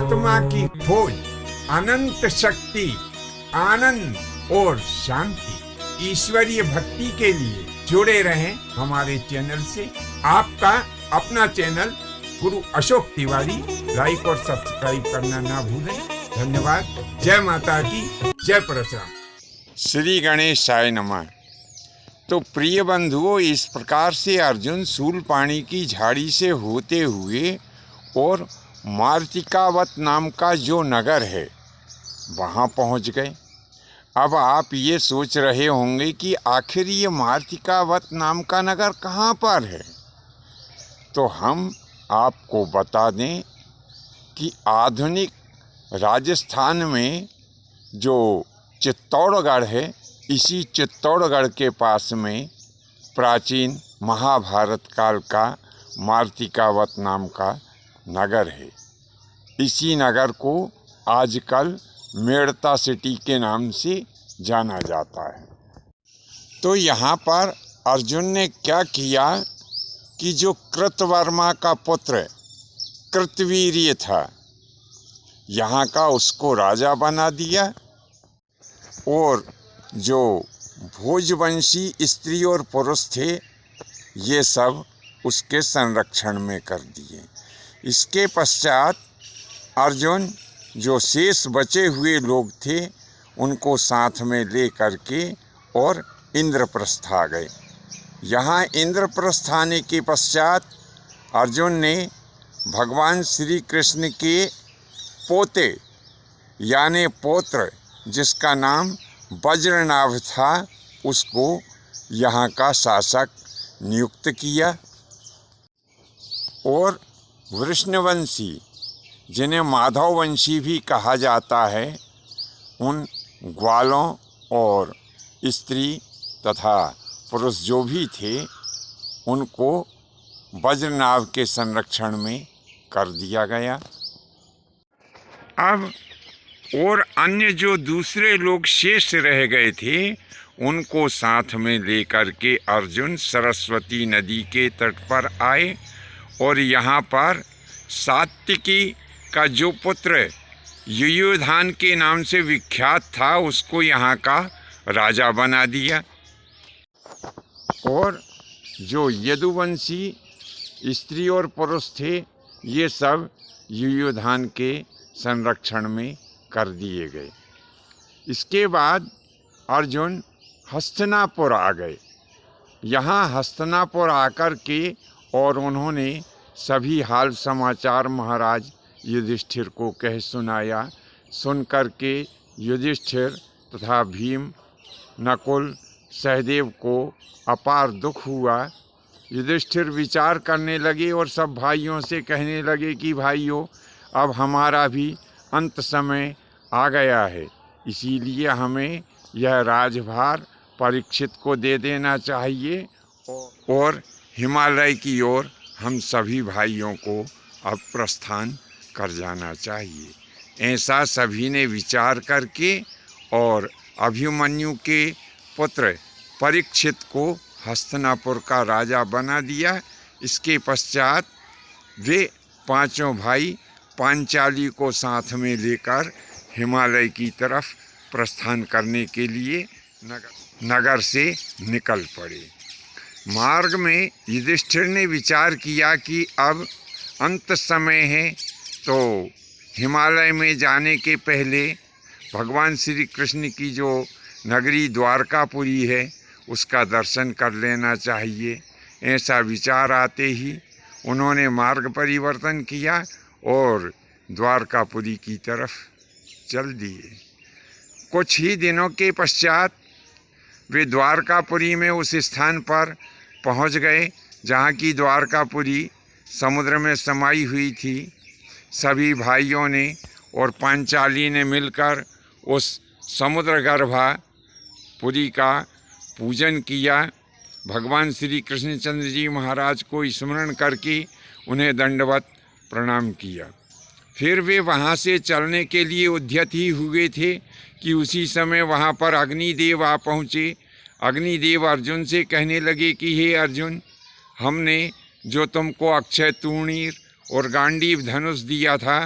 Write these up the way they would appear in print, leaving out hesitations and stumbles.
आत्मा की खोज, अनंत शक्ति, आनंद और शांति, ईश्वरीय भक्ति के लिए जुड़े रहें हमारे चैनल से। आपका अपना चैनल गुरु अशोक तिवारी, लाइक और सब्सक्राइब करना ना भूलें। धन्यवाद। जय माता की, जय परशुराम। श्री गणेशाय नमः। तो प्रिय बंधुओं, इस प्रकार से अर्जुन शूलपाणी की झाड़ी से होते हुए और मार्तिकावत नाम का जो नगर है वहाँ पहुँच गए। अब आप ये सोच रहे होंगे कि आखिर ये मार्तिकावत नाम का नगर कहाँ पर है। तो हम आपको बता दें कि आधुनिक राजस्थान में जो चित्तौड़गढ़ है, इसी चित्तौड़गढ़ के पास में प्राचीन महाभारत काल का मार्तिकावत नाम का नगर है। इसी नगर को आजकल मेड़ता सिटी के नाम से जाना जाता है। तो यहाँ पर अर्जुन ने क्या किया कि जो कृतवर्मा का पुत्र कृतवीर्य था, यहाँ का उसको राजा बना दिया और जो भोजवंशी स्त्री और पुरुष थे ये सब उसके संरक्षण में कर दिए। इसके पश्चात अर्जुन जो शेष बचे हुए लोग थे उनको साथ में ले करके और इंद्रप्रस्थ आ गए। यहाँ इंद्रप्रस्थ आने के पश्चात अर्जुन ने भगवान श्री कृष्ण के पोते यानी पौत्र जिसका नाम वज्रनाभ था उसको यहाँ का शासक नियुक्त किया और वृष्णवंशी जिन्हें माधववंशी भी कहा जाता है उन ग्वालों और स्त्री तथा पुरुष जो भी थे उनको वज्रनाभ के संरक्षण में कर दिया गया। अब और अन्य जो दूसरे लोग शेष रह गए थे उनको साथ में लेकर के अर्जुन सरस्वती नदी के तट पर आए और यहाँ पर सात्विकी का जो पुत्र युयुधान के नाम से विख्यात था उसको यहाँ का राजा बना दिया और जो यदुवंशी स्त्री और पुरुष थे ये सब युयुधान के संरक्षण में कर दिए गए। इसके बाद अर्जुन हस्तिनापुर आ गए। यहाँ हस्तिनापुर आकर के और उन्होंने सभी हाल समाचार महाराज युधिष्ठिर को कह सुनाया। सुन कर के युधिष्ठिर तथा भीम, नकुल, सहदेव को अपार दुख हुआ। युधिष्ठिर विचार करने लगे और सब भाइयों से कहने लगे कि भाइयों, अब हमारा भी अंत समय आ गया है, इसीलिए हमें यह राजभार परीक्षित को दे देना चाहिए और हिमालय की ओर हम सभी भाइयों को अब प्रस्थान कर जाना चाहिए। ऐसा सभी ने विचार करके और अभिमन्यु के पुत्र परीक्षित को हस्तिनापुर का राजा बना दिया। इसके पश्चात वे पांचों भाई पांचाली को साथ में लेकर हिमालय की तरफ प्रस्थान करने के लिए नगर से निकल पड़े। मार्ग में युधिष्ठिर ने विचार किया कि अब अंत समय है तो हिमालय में जाने के पहले भगवान श्री कृष्ण की जो नगरी द्वारकापुरी है उसका दर्शन कर लेना चाहिए। ऐसा विचार आते ही उन्होंने मार्ग परिवर्तन किया और द्वारकापुरी की तरफ चल दिए। कुछ ही दिनों के पश्चात वे द्वारकापुरी में उस स्थान पर पहुंच गए जहां की द्वारकापुरी समुद्र में समाई हुई थी। सभी भाइयों ने और पांचाली ने मिलकर उस समुद्रगर्भा पुरी का पूजन किया। भगवान श्री कृष्णचंद्र जी महाराज को स्मरण करके उन्हें दंडवत प्रणाम किया। फिर वे वहाँ से चलने के लिए उद्यत ही हुए थे कि उसी समय वहाँ पर अग्निदेव आ पहुँचे। अग्निदेव अर्जुन से कहने लगे कि हे अर्जुन, हमने जो तुमको अक्षय तूणीर और गांडीव धनुष दिया था,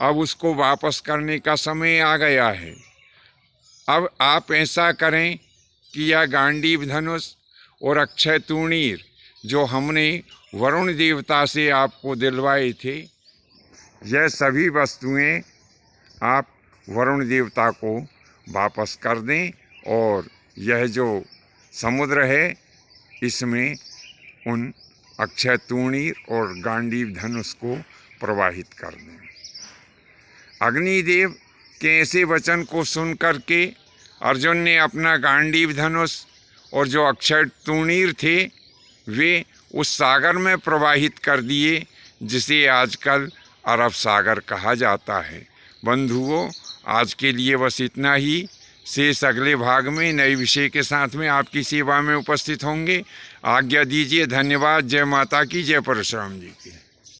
अब उसको वापस करने का समय आ गया है। अब आप ऐसा करें कि यह गांडीव धनुष और अक्षय तूणीर जो हमने वरुण देवता से आपको दिलवाए थे, यह सभी वस्तुएं आप वरुण देवता को वापस कर दें और यह जो समुद्र है इसमें उन अक्षय तूणीर और गांडीव धनुष को प्रवाहित कर दें। अग्निदेव के ऐसे वचन को सुन करके अर्जुन ने अपना गांडीव धनुष और जो अक्षय तूणीर थे वे उस सागर में प्रवाहित कर दिए जिसे आजकल अरब सागर कहा जाता है। बंधुओं, आज के लिए बस इतना ही। शेष अगले भाग में नए विषय के साथ में आपकी सेवा में उपस्थित होंगे। आज्ञा दीजिए। धन्यवाद। जय माता की, जय परशुराम जी की।